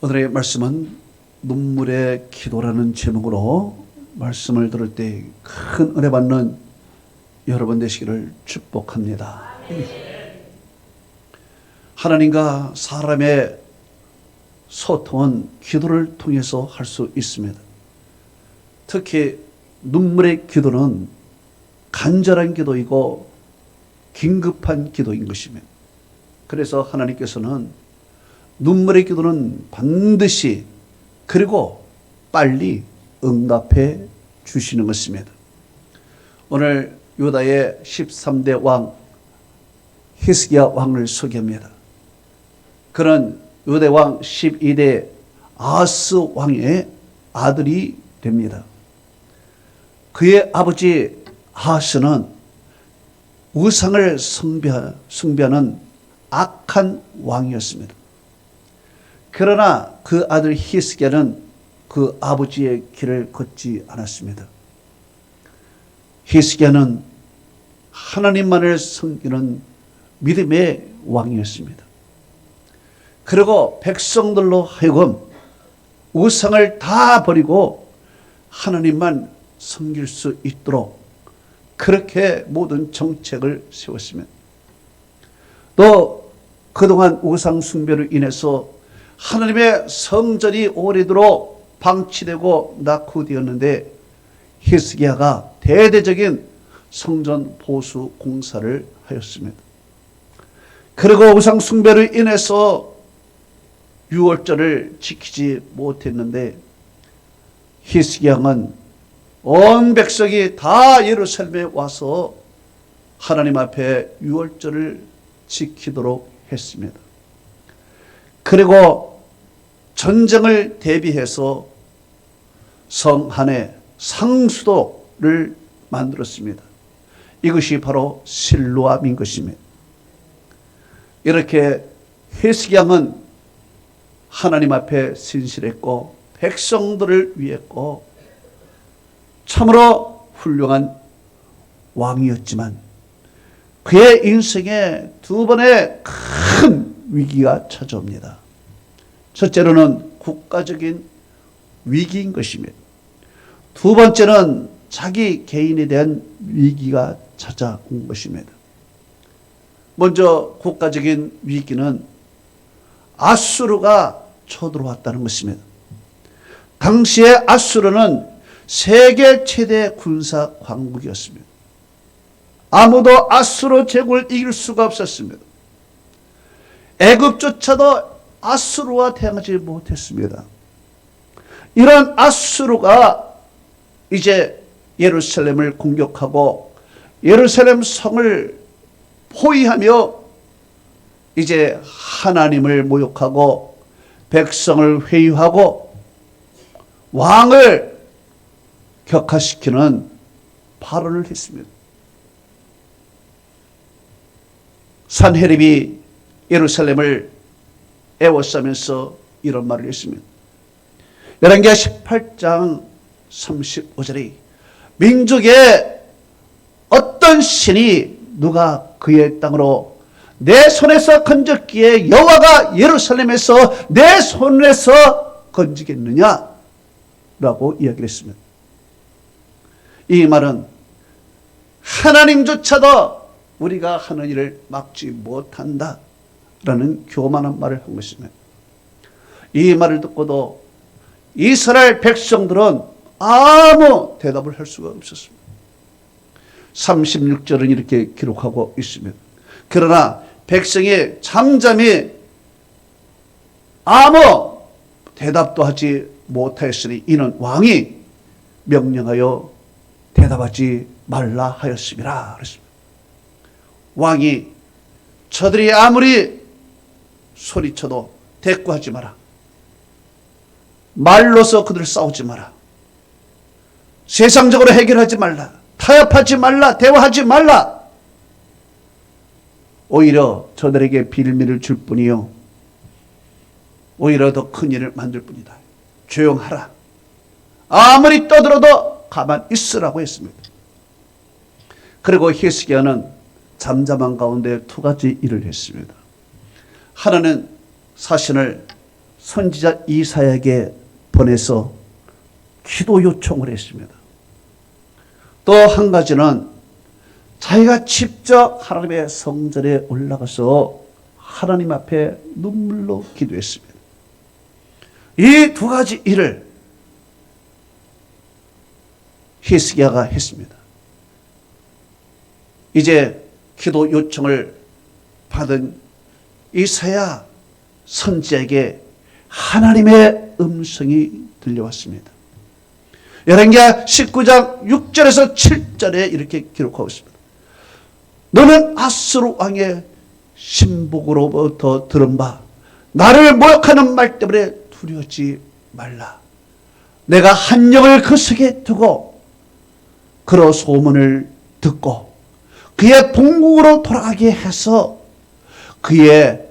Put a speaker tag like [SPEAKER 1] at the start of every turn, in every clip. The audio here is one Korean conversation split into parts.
[SPEAKER 1] 오늘의 말씀은 눈물의 기도라는 제목으로 말씀을 들을 때 큰 은혜 받는 여러분 되시기를 축복합니다. 하나님과 사람의 소통은 기도를 통해서 할 수 있습니다. 특히 눈물의 기도는 간절한 기도이고 긴급한 기도인 것입니다. 그래서 하나님께서는 눈물의 기도는 반드시 그리고 빨리 응답해 주시는 것입니다. 오늘 유다의 13대 왕 히스기야 왕을 소개합니다. 그는 유대 왕 12대 아하스 왕의 아들이 됩니다. 그의 아버지 아하스는 우상을 숭배하는 악한 왕이었습니다. 그러나 그 아들 히스기야는 그 아버지의 길을 걷지 않았습니다. 히스기야는 하나님만을 섬기는 믿음의 왕이었습니다. 그리고 백성들로 하여금 우상을 다 버리고 하나님만 섬길 수 있도록 그렇게 모든 정책을 세웠습니다. 또 그동안 우상 숭배로 인해서 하나님의 성전이 오래도록 방치되고 낙후되었는데 히스기야가 대대적인 성전 보수 공사를 하였습니다. 그리고 우상 숭배로 인해서 유월절을 지키지 못했는데 히스기야는 온 백성이 다 예루살렘에 와서 하나님 앞에 유월절을 지키도록 했습니다. 그리고 전쟁을 대비해서 성 안에 상수도를 만들었습니다. 이것이 바로 실로암인 것입니다. 이렇게 히스기야는 하나님 앞에 신실했고 백성들을 위했고 참으로 훌륭한 왕이었지만 그의 인생에 두 번의 큰 위기가 찾아옵니다. 첫째로는 국가적인 위기인 것입니다. 두 번째는 자기 개인에 대한 위기가 찾아온 것입니다. 먼저 국가적인 위기는 아수르가 쳐들어왔다는 것입니다. 당시에 아수르는 세계 최대 군사 강국이었습니다. 아무도 아수르 제국을 이길 수가 없었습니다. 애굽조차도 아수르와 대항하지 못했습니다. 이런 아수르가 이제 예루살렘을 공격하고 예루살렘 성을 포위하며 이제 하나님을 모욕하고 백성을 회유하고 왕을 격화시키는 발언을 했습니다. 산헤립이 예루살렘을 애워싸면서 이런 말을 했습니다. 열왕기하 18장 35절에 민족의 어떤 신이 누가 그의 땅으로 내 손에서 건졌기에 여호와가 예루살렘에서 내 손에서 건지겠느냐 라고 이야기를 했습니다. 이 말은 하나님조차도 우리가 하는 일을 막지 못한다 라는 교만한 말을 한 것입니다. 이 말을 듣고도 이스라엘 백성들은 아무 대답을 할 수가 없었습니다. 36절은 이렇게 기록하고 있습니다. 그러나 백성이 잠잠히 아무 대답도 하지 못하였으니 이는 왕이 명령하여 대답하지 말라 하였습니다. 그랬습니다. 왕이 저들이 아무리 소리쳐도 대꾸하지 마라. 말로서 그들 싸우지 마라. 세상적으로 해결하지 말라. 타협하지 말라. 대화하지 말라. 오히려 저들에게 빌미를 줄 뿐이요 오히려 더 큰 일을 만들 뿐이다. 조용하라. 아무리 떠들어도 가만 있으라고 했습니다. 그리고 히스기야는 잠잠한 가운데 두 가지 일을 했습니다. 하나는 사신을 선지자 이사야에게 보내서 기도 요청을 했습니다. 또 한 가지는 자기가 직접 하나님의 성전에 올라가서 하나님 앞에 눈물로 기도했습니다. 이 두 가지 일을 히스기야가 했습니다. 이제 기도 요청을 받은 이사야 선지자에게 하나님의 음성이 들려왔습니다. 열왕기하 19장 6절에서 7절에 이렇게 기록하고 있습니다. 너는 아수르 왕의 신복으로부터 들은 바 나를 모욕하는 말 때문에 두려워하지 말라. 내가 한 영을 그 속에 두고 그로 소문을 듣고 그의 본국으로 돌아가게 해서 그의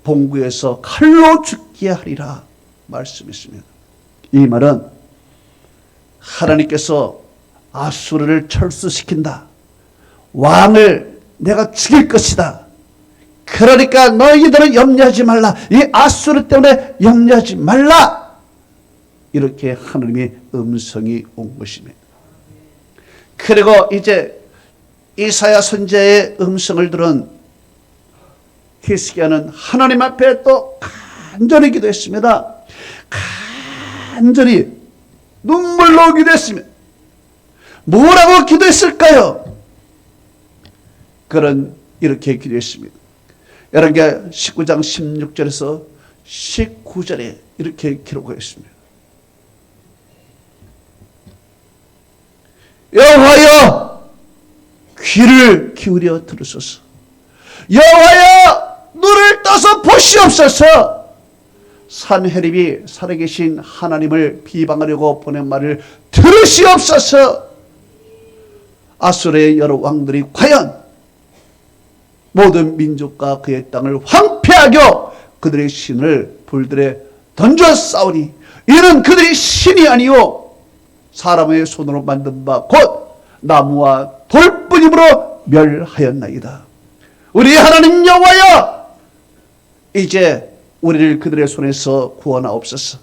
[SPEAKER 1] 본국에서 칼로 죽게 하리라 말씀했습니다. 이 말은 하나님께서 아수르를 철수시킨다. 왕을 내가 죽일 것이다. 그러니까 너희들은 염려하지 말라. 이 아수르 때문에 염려하지 말라. 이렇게 하나님의 음성이 온 것입니다. 그리고 이제 이사야 선지자의 음성을 들은 히스기야는 하나님 앞에 또 간절히 기도했습니다. 간절히 눈물로 기도했습니다. 뭐라고 기도했을까요? 그는 이렇게 기도했습니다. 열왕기하 19장 16절에서 19절에 이렇게 기록하였습니다. 여호와여 귀를 기울여 들으소서. 여호와여 눈을 떠서 보시옵소서. 산헤립이 살아계신 하나님을 비방하려고 보낸 말을 들으시옵소서. 아수르의 여러 왕들이 과연 모든 민족과 그의 땅을 황폐하여 그들의 신을 불들에 던져 싸우니 이는 그들이 신이 아니요 사람의 손으로 만든 바 곧 나무와 돌뿐이므로 멸하였나이다. 우리 하나님 여호와여 이제 우리를 그들의 손에서 구원하옵소서.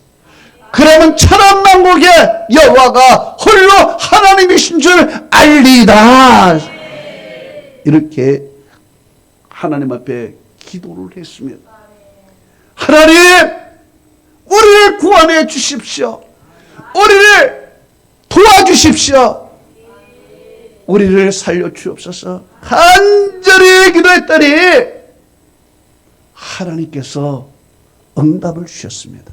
[SPEAKER 1] 그러면 천하만국의 여호와가 홀로 하나님이신 줄 알리이다. 이렇게 하나님 앞에 기도를 했습니다. 하나님 우리를 구원해 주십시오. 우리를 도와주십시오. 우리를 살려주옵소서. 간절히 기도했더니 하나님께서 응답을 주셨습니다.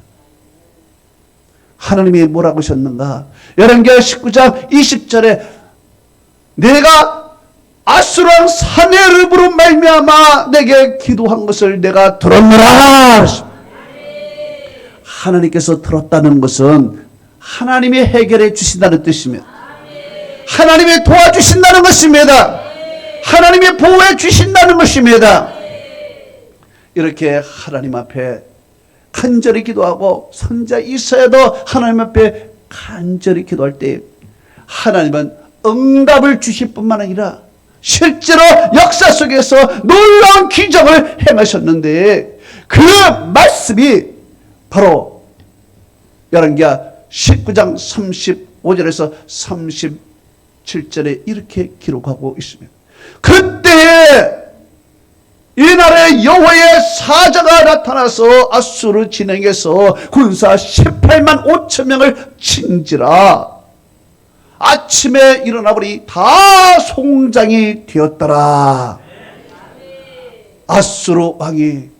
[SPEAKER 1] 하나님이 뭐라고 하셨는가? 열왕기하 19장 20절에 내가 아수르 왕 산헤립으로 말미암아 내게 기도한 것을 내가 들었노라. 하나님께서 들었다는 것은 하나님이 해결해 주신다는 뜻입니다. 하나님이 도와주신다는 것입니다. 하나님이 보호해 주신다는 것입니다. 이렇게 하나님 앞에 간절히 기도하고 선지자 이사야도 하나님 앞에 간절히 기도할 때 하나님은 응답을 주실 뿐만 아니라 실제로 역사 속에서 놀라운 기적을 행하셨는데 그 말씀이 바로 열왕기하 19장 35절에서 37절에 이렇게 기록하고 있습니다. 그때 이 나라에 여호와의 사자가 나타나서 아수르 진영에서 군사 18만 5천 명을 칭지라. 아침에 일어나 보니 다 송장이 되었더라. 아수르 왕이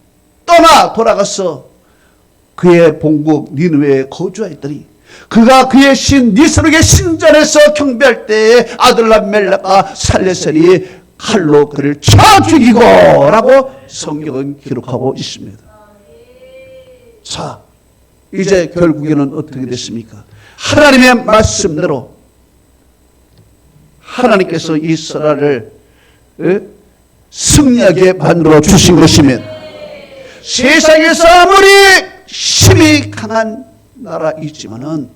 [SPEAKER 1] 떠나 돌아가서 그의 본국 니느웨에 거주하였더니 그가 그의 신 니스룩의 신전에서 경배할 때에 아들람 멜락과 살레셀이 칼로 그를 쳐 죽이고 라고 성경은 기록하고 있습니다. 자, 이제 결국에는 어떻게 됐습니까? 하나님의 말씀대로 하나님께서 이스라엘을 승리하게 만들어 주신 것이면 세상에서 아무리 힘이 강한 나라이지만은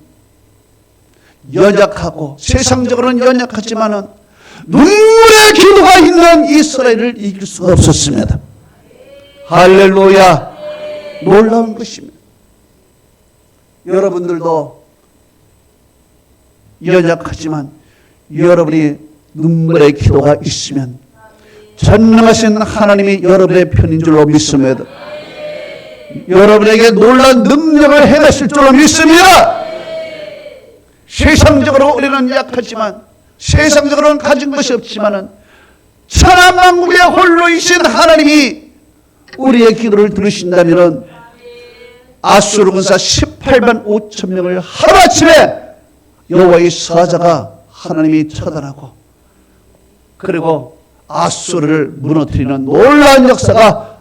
[SPEAKER 1] 연약하고 세상적으로는 연약하지만은 눈물의 기도가 있는 이스라엘을 이길 수가 없었습니다. 할렐루야. 놀라운 것입니다. 여러분들도 연약하지만 여러분이 눈물의 기도가 있으면 전능하신 하나님이 여러분의 편인 줄로 믿습니다. 여러분에게 놀라운 능력을 행하실 줄로 믿습니다. 세상적으로 우리는 약하지만, 세상적으로는 가진 것이 없지만은 천하만국의 홀로이신 하나님이 우리의 기도를 들으신다면은 아수르 군사 18만 5천 명을 하루아침에 여호와의 사자가 하나님이 처단하고, 그리고 아수르를 무너뜨리는 놀라운 역사가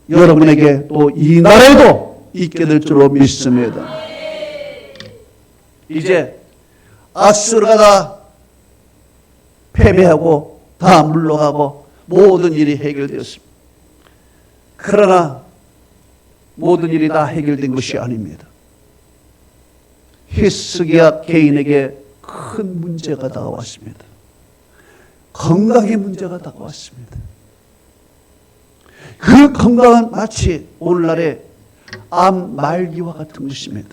[SPEAKER 1] 여러분에게 또 이 나라에도 있게 될 줄로 믿습니다. 이제 아수르가 다 패배하고 다 물러가고 모든 일이 해결되었습니다. 그러나 모든 일이 다 해결된 것이 아닙니다. 히스기야 개인에게 큰 문제가 다가왔습니다. 건강의 문제가 다가왔습니다. 그 건강은 마치 오늘날의 암 말기와 같은 것입니다.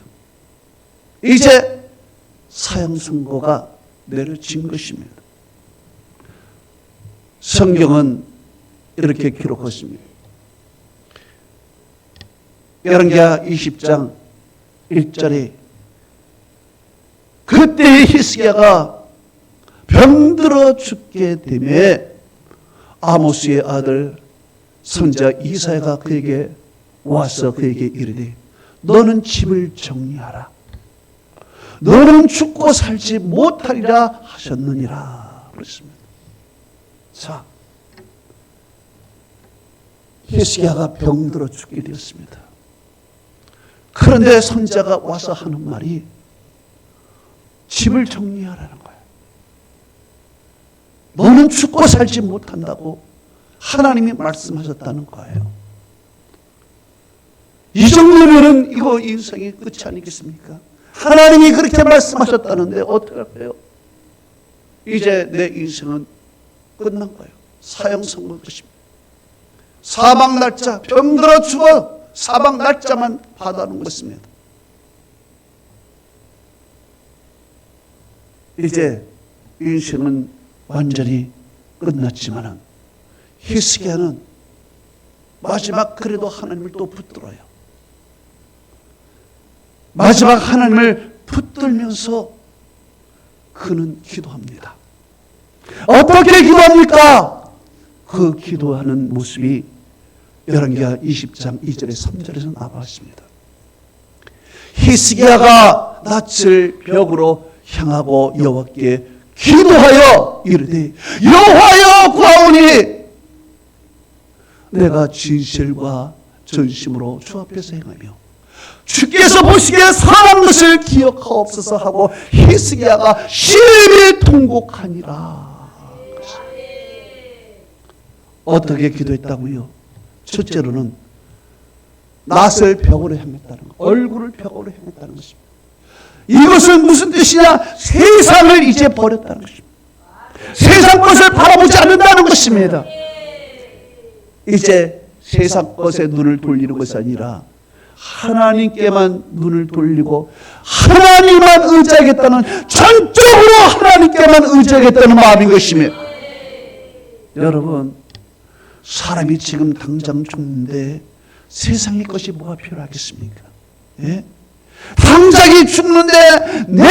[SPEAKER 1] 이제 사형 선고가 내려진 것입니다. 성경은 이렇게 기록했습니다. 열왕기하 20장 1절에 그때 히스기야가 병들어 죽게 되매 아모스의 아들 선지자 이사야가 그에게 와서 그에게 이르되 너는 집을 정리하라. 너는 죽고 살지 못하리라 하셨느니라 그랬습니다. 자, 히스기야가 병들어 죽게 되었습니다. 그런데 선지자가 와서 하는 말이 집을 정리하라는 거예요. 너는 죽고 살지 못한다고 하나님이 말씀하셨다는 거예요. 이 정도면은 이거 인생의 끝이 아니겠습니까? 하나님이 그렇게 말씀하셨다는데 어떡할까요? 이제 내 인생은 끝난 거예요. 사형 선고인 것입니다. 사망 날짜, 병들어 죽어 사망 날짜만 받아놓은 것입니다. 이제 인생은 완전히 끝났지만은 히스기야는 마지막 그래도 하나님을 또 붙들어요. 마지막 하나님을 붙들면서 그는 기도합니다. 어떻게 기도합니까? 그 기도하는 모습이 열왕기하 20장 2절에 3절에서 나왔습니다. 히스기야가 낯을 벽으로 향하고 여호와께 기도하여 이르되 여호와여 구하오니 내가 진실과 전심으로 주 앞에서 행하며 주께서 보시기에 선한 것을 기억하옵소서 하고 히스기야가 심히 통곡하니라. 어떻게 기도했다고요? 첫째로는 낯을 벽으로 향했다는 것, 얼굴을 벽으로 향했다는 것입니다. 이것은 무슨 뜻이냐? 세상을 이제 버렸다는 것입니다. 세상 것을 바라보지 않는다는 것입니다. 이제 세상 것에 눈을 돌리는 것이 아니라 하나님께만 눈을 돌리고 하나님만 의지하겠다는, 전적으로 하나님께만 의지하겠다는 마음인 것입니다. 여러분, 사람이 지금 당장 죽는데 세상의 것이 뭐가 필요하겠습니까? 예? 당장이 죽는데 내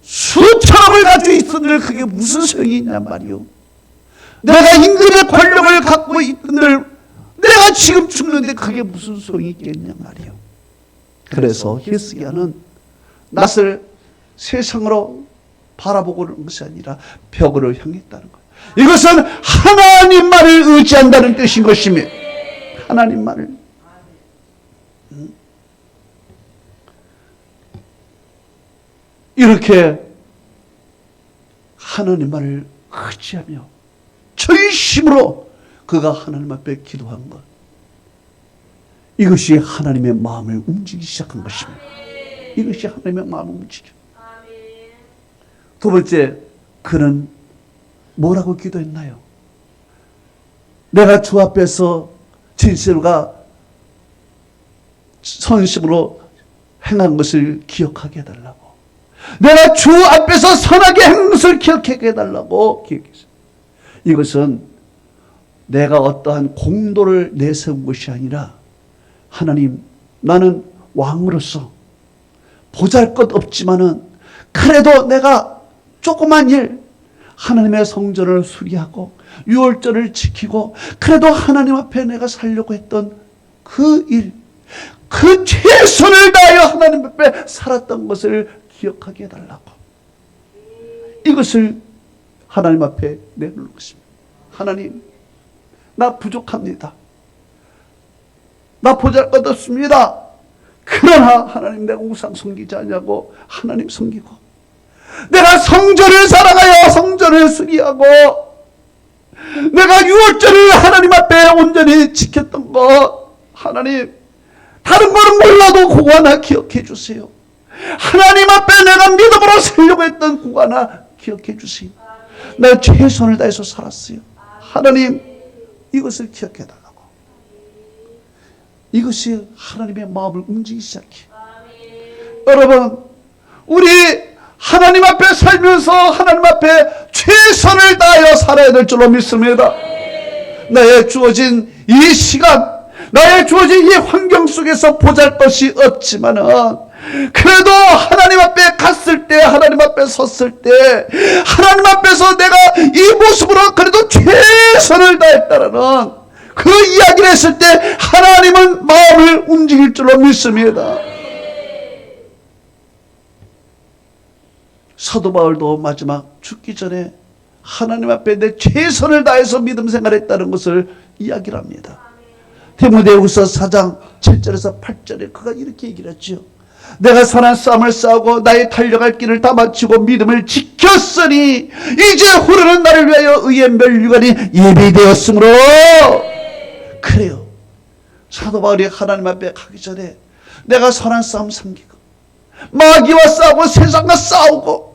[SPEAKER 1] 수천억을 가지고 있었는데 그게 무슨 소용이 있냔 말이오. 내가 임금의 권력을 갖고 있는데 내가 지금 죽는데 그게 무슨 소용이 있겠냐 말이오. 그래서 히스기야는 낯을 세상으로 바라보고 그런 것이 아니라 벽으로 향했다는 거예요. 이것은 하나님만을 의지한다는 뜻인 것입니다. 하나님만을. 이렇게 하나님만을 의지하며 전심으로 그가 하나님 앞에 기도한 것, 이것이 하나님의 마음을 움직이기 시작한 것입니다. 이것이 하나님의 마음을 움직여. 두 번째, 그는 뭐라고 기도했나요? 내가 주 앞에서 진실과 선심으로 행한 것을 기억하게 해달라고, 내가 주 앞에서 선하게 행한 것을 기억하게 해달라고 기억했어요. 이것은 내가 어떠한 공도를 내세운 것이 아니라, 하나님, 나는 왕으로서 보잘것없지만은 그래도 내가 조그만 일, 하나님의 성전을 수리하고 유월절을 지키고 그래도 하나님 앞에 내가 살려고 했던 그 일, 그 최선을 다하여 하나님 앞에 살았던 것을 기억하게 해달라고, 이것을 하나님 앞에 내놓는 것입니다. 하나님, 나 부족합니다. 나 보잘것없습니다. 그러나 하나님, 내가 우상 섬기지 않냐고 하나님 섬기고, 내가 성전을 사랑하여 성전을 수리하고, 내가 유월절을 하나님 앞에 온전히 지켰던 것, 하나님, 다른 거는 몰라도 그거 하나 기억해 주세요. 하나님 앞에 내가 믿음으로 살려고 했던 그거 하나 기억해 주세요. 내가 최선을 다해서 살았어요. 하나님, 이것을 기억해 달라고. 이것이 하나님의 마음을 움직이기 시작해. 여러분, 우리 하나님 앞에 살면서 하나님 앞에 최선을 다하여 살아야 될 줄로 믿습니다. 나의 주어진 이 시간, 나의 주어진 이 환경 속에서 보잘것이 없지만은 그래도 하나님 앞에 갔을 때, 하나님 앞에 섰을 때, 하나님 앞에서 내가 이 모습으로 그래도 최선을 다했다라는 그 이야기를 했을 때 하나님은 마음을 움직일 줄로 믿습니다. 사도 바울도 마지막 죽기 전에 하나님 앞에 내 최선을 다해서 믿음 생활했다는 것을 이야기를 합니다. 디모데후서 4장 7절에서 8절에 그가 이렇게 얘기를 했죠. 내가 선한 싸움을 싸우고 나의 달려갈 길을 다 마치고 믿음을 지켰으니 이제 후르는 나를 위하여 의의 면류관이 예비되었으므로. 그래요. 사도 바울이 하나님 앞에 가기 전에 내가 선한 싸움 섬기고 마귀와 싸우고 세상과 싸우고,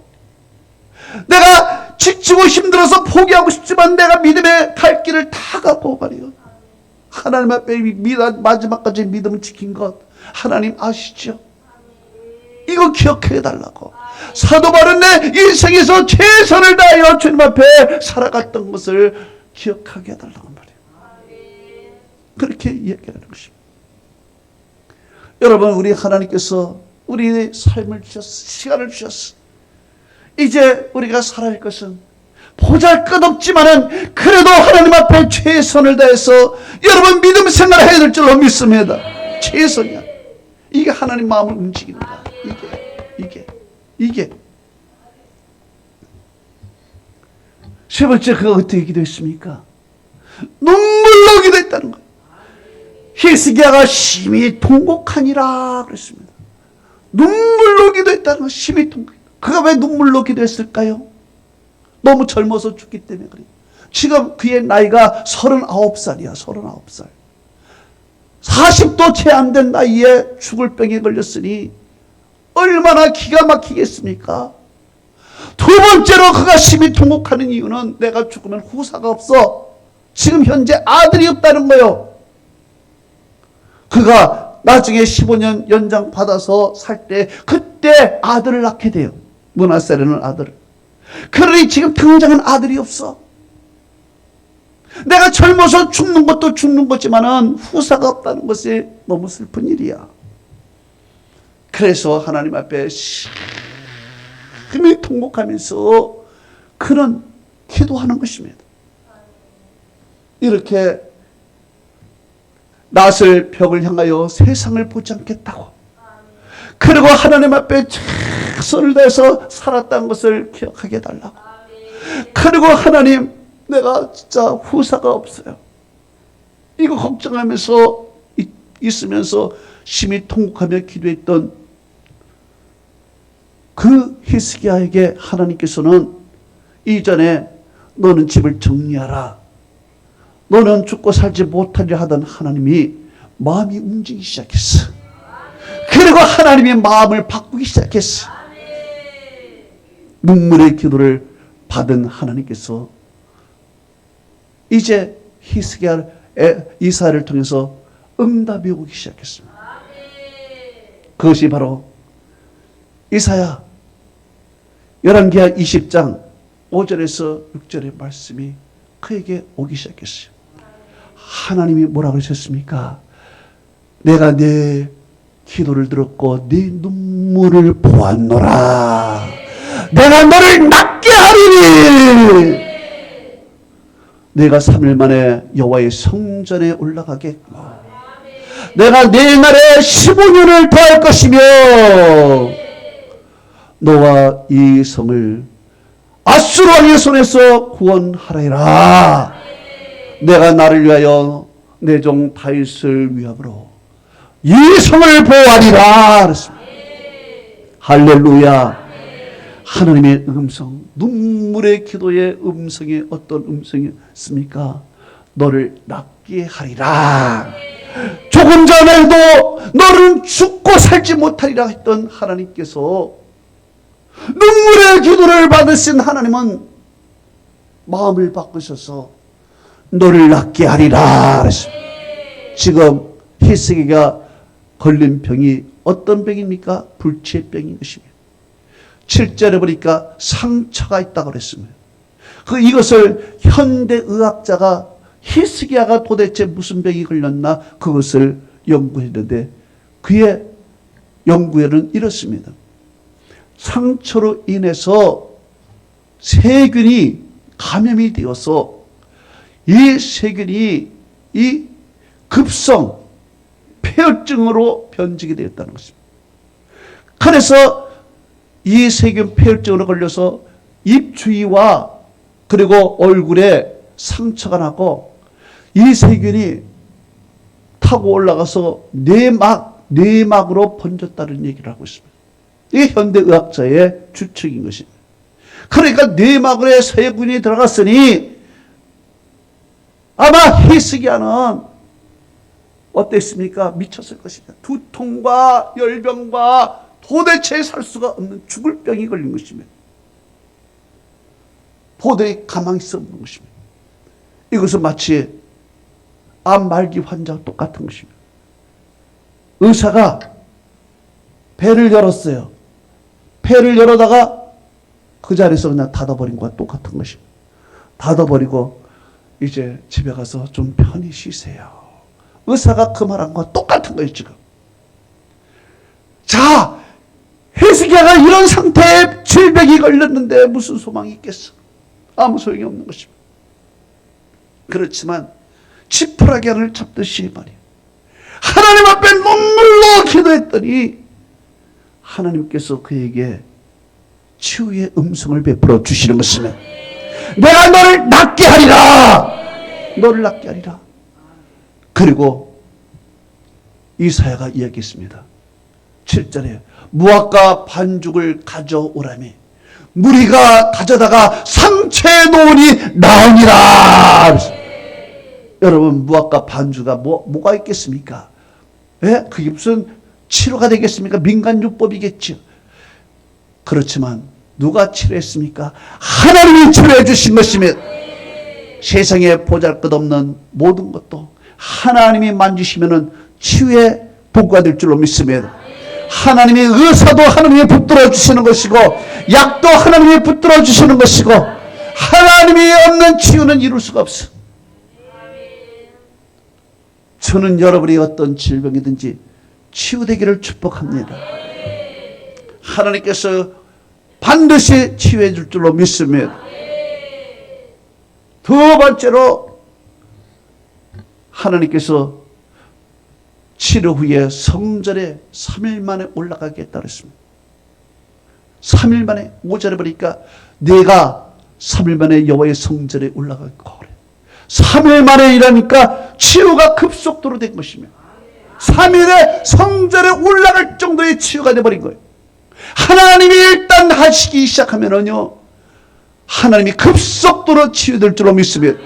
[SPEAKER 1] 내가 지치고 힘들어서 포기하고 싶지만 내가 믿음의 갈 길을 다 가고 말이요, 하나님 앞에 마지막까지 믿음을 지킨 것 하나님 아시죠? 이거 기억해 달라고. 사도 바울은 내 인생에서 최선을 다하여 주님 앞에 살아갔던 것을 기억하게 해달라고 말이에요. 그렇게 이야기하는 것입니다. 여러분, 우리 하나님께서 우리의 삶을 주셨어, 시간을 주셨어. 이제 우리가 살아야 할 것은 보잘것없지만은 그래도 하나님 앞에 최선을 다해서 여러분 믿음 생활을 해야 될 줄로 믿습니다. 최선이야. 이게 하나님 마음을 움직이는 거야. 이게. 세 번째, 그가 어떻게 기도했습니까? 눈물로 기도했다는 거예요. 히스기야가 심히 통곡하니라 그랬습니다. 눈물로 기도했다는 거, 심히 통곡. 그가 왜 눈물로 기도했을까요? 너무 젊어서 죽기 때문에 그래요. 지금 그의 나이가 39살이야. 39살. 40도 채 안 된 나이에 죽을 병에 걸렸으니 얼마나 기가 막히겠습니까? 두 번째로 그가 심히 통곡하는 이유는 내가 죽으면 후사가 없어. 지금 현재 아들이 없다는 거예요. 그가 나중에 15년 연장 받아서 살 때 그때 아들을 낳게 돼요. 므낫세라는 아들을. 그러니 지금 당장은 아들이 없어. 내가 젊어서 죽는 것도 죽는 거지만은 후사가 없다는 것이 너무 슬픈 일이야. 그래서 하나님 앞에 심히 통곡하면서 그는 기도하는 것입니다. 이렇게 낫을 벽을 향하여 세상을 보지 않겠다고, 그리고 하나님 앞에 최선을 다해서 살았다는 것을 기억하게 해달라고. 그리고 하나님, 내가 진짜 후사가 없어요. 이거 걱정하면서 있으면서 심히 통곡하며 기도했던 그 히스기야에게 하나님께서는 이전에 너는 집을 정리하라, 너는 죽고 살지 못하려 하던 하나님이 마음이 움직이기 시작했어. 그리고 하나님의 마음을 바꾸기 시작했어. 눈물의 기도를 받은 하나님께서 이제 히스기야 이사야를 통해서 응답이 오기 시작했습니다. 그것이 바로 이사야 11기 20장 5절에서 6절의 말씀이 그에게 오기 시작했어요. 하나님이 뭐라고 하셨습니까? 내가 내 기도를 들었고 네 눈물을 보았노라. 내가 너를 낫게 하리니 내가 3일 만에 여호와의 성전에 올라가겠고 내가 내 날에 15년을 더할 것이며 너와 이 성을 아수르 왕의 손에서 구원하리라. 내가 나를 위하여 내 종 다윗을 위함으로 이 성을 보호하리라 그랬습니다. 할렐루야. 하나님의 음성, 눈물의 기도의 음성이 어떤 음성이었습니까? 너를 낫게 하리라. 조금 전에도 너는 죽고 살지 못하리라 했던 하나님께서 눈물의 기도를 받으신 하나님은 마음을 바꾸셔서 너를 낫게 하리라 그랬습니다. 지금 히스기야가 걸린 병이 어떤 병입니까? 불치병인 것입니다. 7절에 보니까 상처가 있다고 그랬습니다. 이것을 현대의학자가 히스기야가 도대체 무슨 병이 걸렸나 그것을 연구했는데 그의 연구에는 이렇습니다. 상처로 인해서 세균이 감염이 되어서 이 세균이 이 급성 폐혈증으로 변질이 되었다는 것입니다. 그래서 이 세균 폐혈증으로 걸려서 입 주위와 그리고 얼굴에 상처가 나고 이 세균이 타고 올라가서 내막으로 번졌다는 얘기를 하고 있습니다. 이게 현대의학자의 추측인 것입니다. 그러니까 내막에 세균이 들어갔으니 아마 히스기야는 어땠습니까? 미쳤을 것입니다. 두통과 열병과 도대체 살 수가 없는 죽을 병이 걸린 것입니다. 도저히 가만히 있어 없는 것입니다. 이것은 마치 암 말기 환자와 똑같은 것입니다. 의사가 배를 열었어요. 배를 열어다가 그 자리에서 그냥 닫아버린 것과 똑같은 것입니다. 닫아버리고 이제 집에 가서 좀 편히 쉬세요. 의사가 그 말한 것과 똑같은 거예요, 지금. 자, 히스기야가 이런 상태에 질병이 걸렸는데 무슨 소망이 있겠어? 아무 소용이 없는 것입니다. 그렇지만 지푸라기 하나를 잡듯이 말이에요. 하나님 앞에 눈물로 기도했더니 하나님께서 그에게 치유의 음성을 베풀어 주시는 것입니다. 내가 너를 낫게 하리라. 너를 낫게 하리라. 그리고 이사야가 이야기했습니다. 7절에 무화과 반죽을 가져오라며 무리가 가져다가 상처에 놓으니 나으니라. 여러분, 무화과 반주가 뭐가 있겠습니까? 예? 그게 무슨 치료가 되겠습니까? 민간요법이겠죠. 그렇지만 누가 치료했습니까? 하나님이 치료해 주신 것이며 세상에 보잘것없는 모든 것도 하나님이 만지시면 치유의 도구가 될 줄로 믿습니다. 하나님의 의사도 하나님이 붙들어 주시는 것이고 약도 하나님이 붙들어 주시는 것이고 하나님이 없는 치유는 이룰 수가 없어. 저는 여러분이 어떤 질병이든지 치유되기를 축복합니다. 하나님께서 반드시 치유해 줄 줄로 믿습니다. 두 번째로 하나님께서 치료 후에 성전에 3일 만에 올라가겠다 그랬습니다. 3일 만에 5절에 보니까 내가 3일 만에 여호와의 성전에 올라가겠고 그래. 3일 만에 일하니까 치유가 급속도로 된 것입니다. 3일에 성전에 올라갈 정도의 치유가 되어버린 거예요. 하나님이 일단 하시기 시작하면은요, 하나님이 급속도로 치유될 줄로 믿습니다.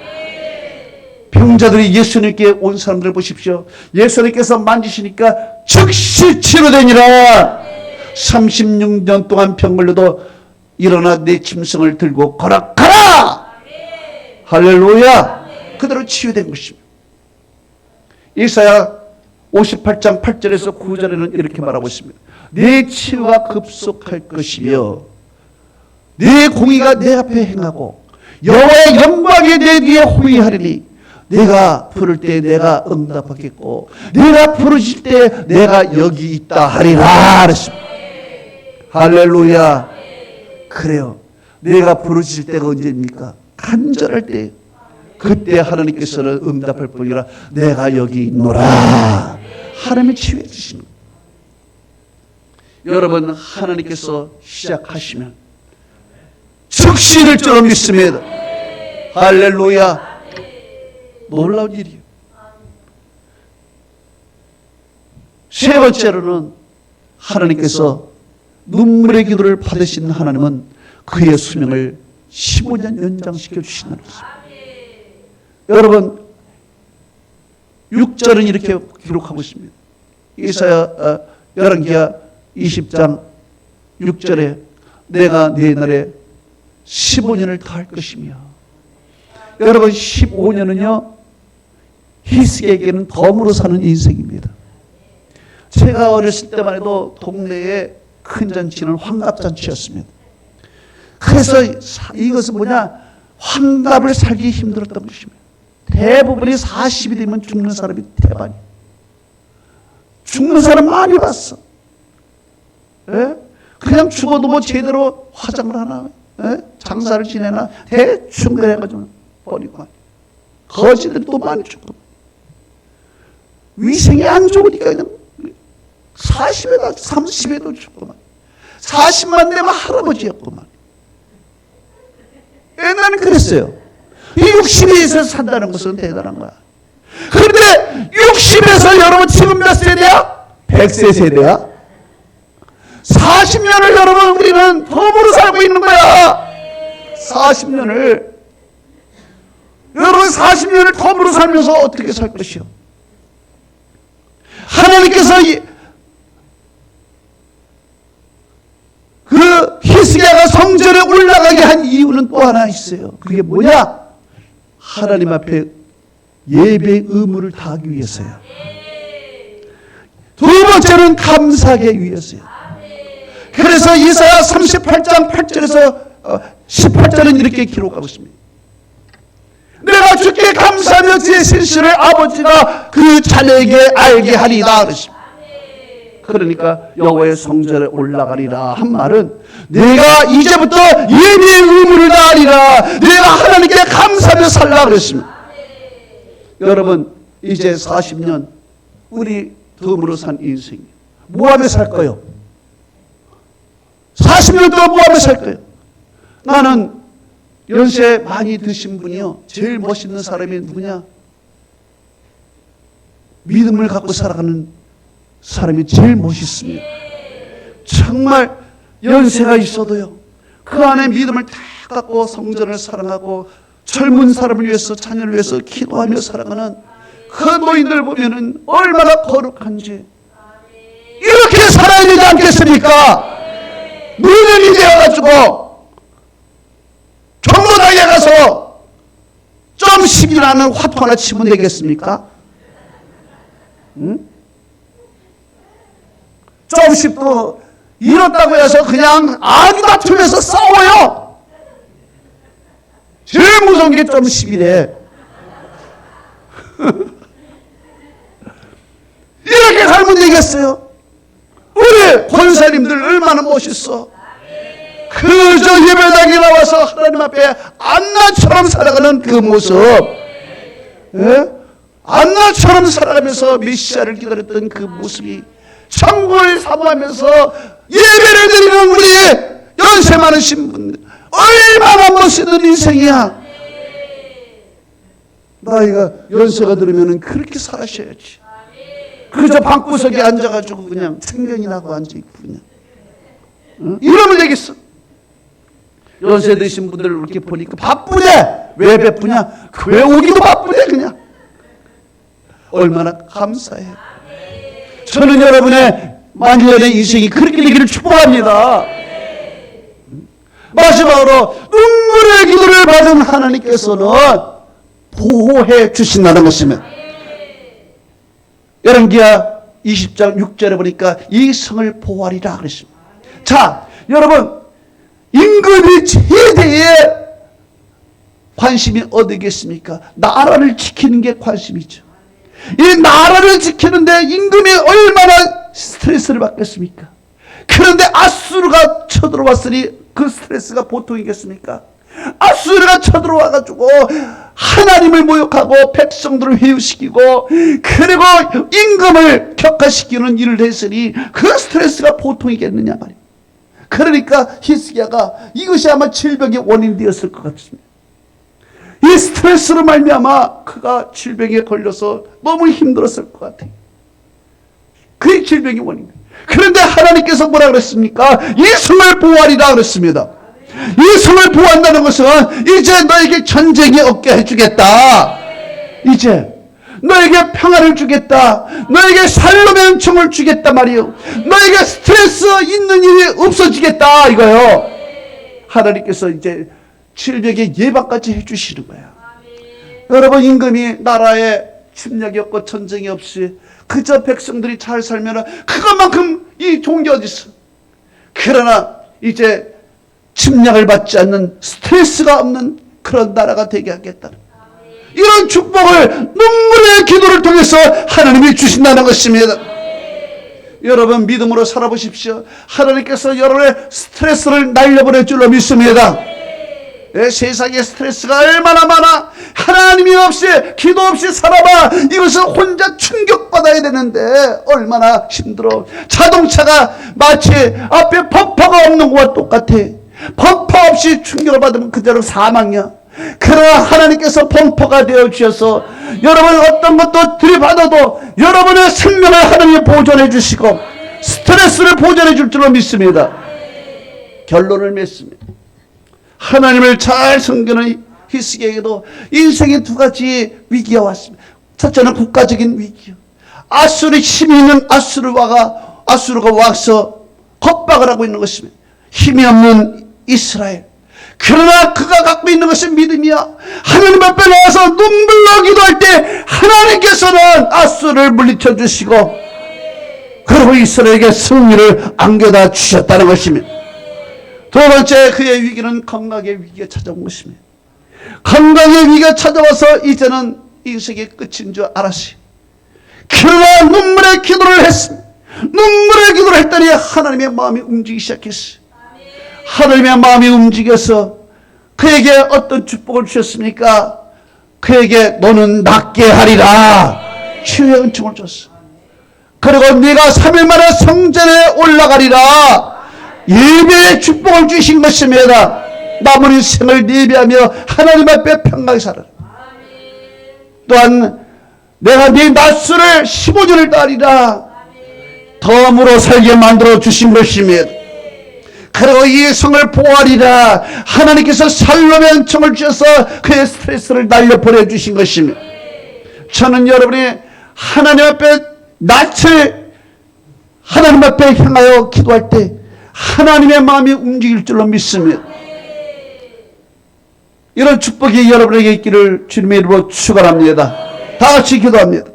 [SPEAKER 1] 병자들이 예수님께 온 사람들을 보십시오. 예수님께서 만지시니까 즉시 치료되니라. 36년 동안 병 걸려도 일어나 내 짐승을 들고 가라. 할렐루야. 그대로 치유된 것입니다. 이사야 58장 8절에서 9절에는 이렇게 말하고 있습니다. 내 치유가 급속할 것이며 내 공의가 내 앞에 행하고 여호와의 영광이 내 뒤에 호위하리니 내가 부를 때 내가 응답하겠고 내가 부르실 때 내가 여기 있다 하리라. 할렐루야. 그래요. 내가 부르실 때가 언제입니까? 간절할 때. 그때 하나님께서는 응답할 뿐이라 내가 여기 있노라. 하나님이 치유해 주시는 거예요. 여러분, 하나님께서 시작하시면 즉시 이룰 줄 믿습니다. 할렐루야. 놀라운 일이에요. 세 번째로는 하나님께서 눈물의 기도를 받으신 하나님은 그의 수명을 15년 연장시켜 주신다는 것입니다. 여러분, 6절은 이렇게 기록하고 있습니다. 이사야 열왕기하 20장 6절에 내가 네 날에 15년을 더할 것이며, 여러분 15년은요 히스기야에게는 덤으로 사는 인생입니다. 제가 어렸을 때만 해도 동네에 큰 잔치는 환갑잔치였습니다. 그래서 이것은 뭐냐, 환갑을 살기 힘들었던 것입니다. 대부분이 40이 되면 죽는 사람이 대반이에요. 죽는 사람 많이 봤어. 예? 그냥 죽어도 뭐 제대로 화장을 하나, 예? 장사를 지내나 대충 그래가지고 버리고 거지들이 또 많이 죽고 위생이 안 좋으니까 그냥 40에도 30에도 죽고만 40만 되면 할아버지였구만. 옛날에는 그랬어요. 60에서 산다는 것은 대단한 거야. 그런데 60에서 여러분 지금 몇 세대야? 100세 세대야? 40년을 여러분 우리는 덤으로 살고 있는 거야. 40년을 여러분 40년을 덤으로 살면서 어떻게 살 것이요? 하나님께서 그 히스기야가 성전에 올라가게 한 이유는 또 하나 있어요. 그게 뭐냐? 하나님 앞에 예배의 의무를 다하기 위해서요. 두 번째는 감사하기 위해서요. 그래서 이사야 38장 8절에서 18절은 이렇게 기록하고 있습니다. 내가 주께 감사하며 제 신실을 아버지가 그 자녀에게 알게 하리라. 그러니까 여호와의 성전에 올라가리라 한 말은 내가 이제부터 예배의 의무를 다하리라. 내가 하나님께 감사하며 살라 그랬습니다. 여러분, 이제 40년 우리 덤으로 산 인생 뭐하며 살 거요? 40년 동안 뭐하며 살 거요? 나는 연세 많이 드신 분이요, 제일 멋있는 사람이 누구냐? 믿음을 갖고 살아가는 사람이 제일 멋있습니다. 정말 연세가 있어도요 그 안에 믿음을 다 갖고 성전을 사랑하고 젊은 사람을 위해서, 자녀를 위해서 기도하며 살아가는 그 노인들 보면은 얼마나 거룩한지. 이렇게 살아야 되지 않겠습니까? 노년이 되어가지고 경로당에 가서 좀 10이라는 화투 하나 치면 되겠습니까? 응? 좀 10도 이렇다고 해서 그냥 아주 다투면서 싸워요. 제일 무서운 게 좀 10이래. 이렇게 살면 되겠어요? 우리 권사님들 얼마나 멋있어. 그저 예배당에 나와서 하나님 앞에 안나처럼 살아가는 그 모습, 예? 안나처럼 살아가면서 메시아를 기다렸던 그 모습이 천국을 사모하면서 예배를 드리는 우리 연세 많으신 분들 얼마나 멋있는 인생이야. 나이가 연세가 들으면 그렇게 살아셔야지. 그저 방구석에 앉아가지고 그냥 생견이 나고 앉아있고 그냥, 응? 이러면 되겠어. 연세 드신 분들 이렇게 보니까 바쁘네. 왜 바쁘냐? 교회 오기도 바쁘네 그냥. 얼마나 감사해. 저는 여러분의 만년의 인생이 그렇게 되기를 축복합니다. 마지막으로 눈물의 기도를 받은 하나님께서는 보호해 주신다는 것입니다. 열왕기하 20장 6절에 보니까 이 성을 보호하리라 그랬습니다. 자, 여러분, 임금이 최대의 관심이 어디겠습니까? 나라를 지키는 게 관심이죠. 이 나라를 지키는데 임금이 얼마나 스트레스를 받겠습니까? 그런데 아수르가 쳐들어왔으니 그 스트레스가 보통이겠습니까? 아수르가 쳐들어와가지고 하나님을 모욕하고 백성들을 회유시키고 그리고 임금을 격화시키는 일을 했으니 그 스트레스가 보통이겠느냐 말이에요. 그러니까 히스기야가 이것이 아마 질병의 원인이 되었을 것 같습니다. 이 스트레스로 말미암아 그가 질병에 걸려서 너무 힘들었을 것 같아요. 그게 질병의 원인입니다. 그런데 하나님께서 뭐라 그랬습니까? 이 성을 보호하리라 그랬습니다. 이 성을 보호한다는 것은 이제 너에게 전쟁이 없게 해주겠다. 이제 너에게 평화를 주겠다. 너에게 살롬의 은총을 주겠다 말이요. 너에게 스트레스 있는 일이 없어지겠다 이거요. 하나님께서 이제 질병의 예방까지 해주시는 거야. 여러분, 임금이 나라에 침략이 없고 전쟁이 없이 그저 백성들이 잘 살면 그것만큼 이 좋은 게 어디 있어. 그러나 이제 침략을 받지 않는 스트레스가 없는 그런 나라가 되게 하겠다. 이런 축복을 눈물의 기도를 통해서 하나님이 주신다는 것입니다. 여러분, 믿음으로 살아보십시오. 하나님께서 여러분의 스트레스를 날려보낼 줄로 믿습니다. 세상에 스트레스가 얼마나 많아. 하나님이 없이 기도 없이 살아봐. 이것은 혼자 충격받아야 되는데 얼마나 힘들어. 자동차가 마치 앞에 범퍼가 없는 것과 똑같아. 범퍼 없이 충격을 받으면 그대로 사망이야. 그러나 하나님께서 범퍼가 되어 주셔서 여러분 어떤 것도 들이받아도 여러분의 생명을 하나님이 보존해 주시고 스트레스를 보존해 줄 줄로 믿습니다. 결론을 맺습니다. 하나님을 잘 섬기는 히스기야에게도 인생의 두 가지 위기가 왔습니다. 첫째는 국가적인 위기요. 아수르 힘이 있는 아수르가 와서 겁박을 하고 있는 것입니다. 힘이 없는 이스라엘. 그러나 그가 갖고 있는 것은 믿음이야. 하나님 앞에 나와서 눈물로 기도할 때 하나님께서는 아수르를 물리쳐 주시고 그리고 이스라엘에게 승리를 안겨다 주셨다는 것입니다. 두 번째, 그의 위기는 건강의 위기가 찾아온 것입니다. 건강의 위기가 찾아와서 이제는 인생의 끝인 줄 알았어요. 그러나 눈물의 기도를 했습니다. 눈물의 기도를 했더니 하나님의 마음이 움직이기 시작했어요. 하나님의 마음이 움직여서 그에게 어떤 축복을 주셨습니까? 그에게 너는 낫게 하리라 치유의 은총을 줬어. 그리고 네가 3일 만에 성전에 올라가리라 예배의 축복을 주신 것입니다. 남은 인생을 예배하며 하나님 앞에 평강히 살아라. 또한 내가 네 낮술을 15절을 따리라 덤으로 살게 만들어 주신 것입니다. 그리고 이 성을 보호하리라 하나님께서 살롬의 은총을 주셔서 그의 스트레스를 날려 보내주신 것입니다. 저는 여러분이 하나님 앞에 낯을 하나님 앞에 향하여 기도할 때 하나님의 마음이 움직일 줄로 믿습니다. 이런 축복이 여러분에게 있기를 주님의 이름으로 축원합니다. 다 같이 기도합니다.